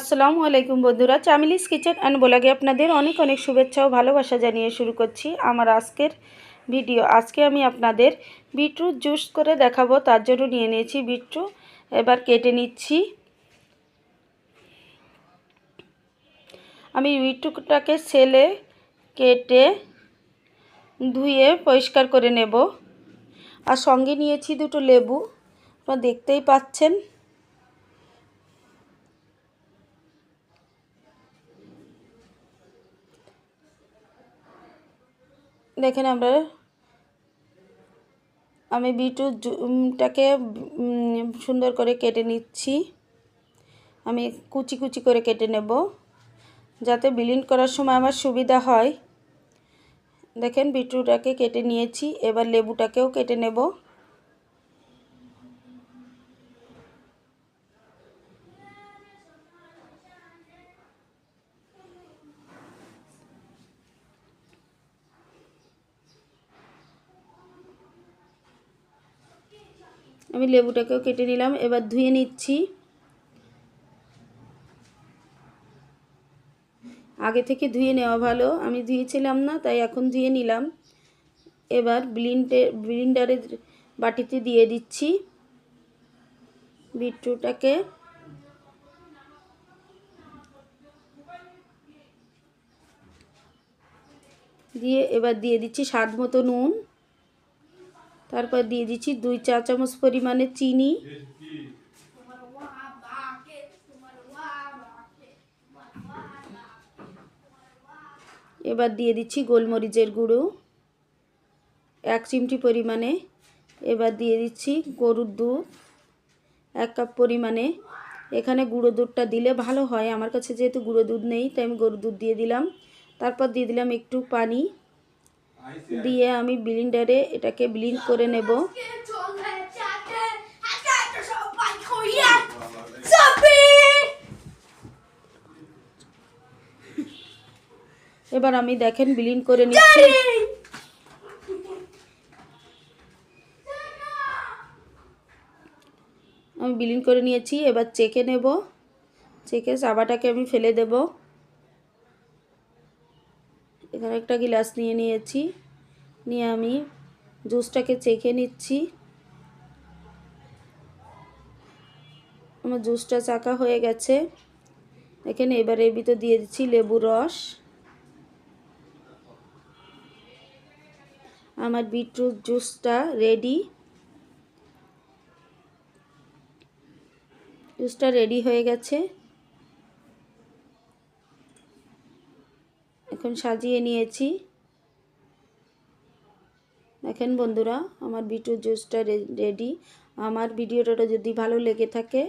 আসসালামু আলাইকুম বন্ধুরা, চামিলিস কিচেন অ্যান্ড ব্লগে আপনাদের অনেক অনেক শুভেচ্ছা ও ভালোবাসা জানিয়ে শুরু করছি আমার আজকের ভিডিও। আজকে আমি আপনাদের বিটরুট জুস করে দেখাবো। তার জন্য নিয়ে নিয়েছি বিটরুট, এবার কেটে নিচ্ছি। আমি বিটরুটটাকে ছেলে কেটে ধুয়ে পরিষ্কার করে নেব। আর সঙ্গে নিয়েছি দুটো লেবু, আপনারা দেখতেই পাচ্ছেন। দেখেন আমি বিটরুটটাকে সুন্দর করে কেটে নিচ্ছি। আমি কুচি কুচি করে কেটে নেব যাতে ব্লেন্ড করার সময় আমার সুবিধা হয়। দেখেন বিটরুটটাকে কেটে নিয়েছি, এবার লেবুটাকেও কেটে নেব। আমি লেবুটাকেও কেটে নিলাম, এবার ধুয়ে নিচ্ছি। আগে থেকে ধুয়ে নেওয়া ভালো, আমি ধুয়েছিলাম না তাই এখন ধুয়ে নিলাম। এবার ব্লেন্ডারের বাটিতে দিয়ে দিচ্ছি বিটরুটটাকে। দিয়ে এবার দিয়ে দিচ্ছি স্বাদ মতো নুন, তারপর দিয়ে দিচ্ছি 2 চা চামচ পরিমাণে চিনি, এবার দিয়ে দিচ্ছি গোলমরিচের গুঁড়ো 1 চিমটি পরিমাণে, এবার দিয়ে দিচ্ছি গরুর দুধ 1 কাপ পরিমাণে। এখানে গুঁড়ো দুধটা দিলে ভালো হয়, আমার কাছে যেহেতু গুঁড়ো দুধ নেই তাই আমি গরুর দুধ দিয়ে দিলাম। তারপর দিয়ে দিলাম একটু পানি, দিয়ে আমি ব্লেন্ডারে এটাকে ব্লেন্ড করে নেব। এবার আমি দেখেন ব্লেন্ড করে নিচ্ছি। আমি ব্লেন্ড করে নিয়েছি, এবার চেখে নেব। চেখে চাবাটাকে আমি ফেলে দেব। এখানে একটা গ্লাস নিয়ে নিয়েছি, নিয়ে আমি জুসটাকে চেখে নিচ্ছি। আমার জুসটা চাকা হয়ে গেছে। এখানে এবার এর ভিতর দিয়ে দিচ্ছি লেবুর রস। আমার বিটরুট জুসটা রেডি। জুসটা রেডি হয়ে গেছে। এখন সাজিয়ে নিয়েছি। দেখেন বন্ধুরা, আমার বিটরুট জুসটা রেডি। আমার ভিডিওটা যদি ভালো লেগে থাকে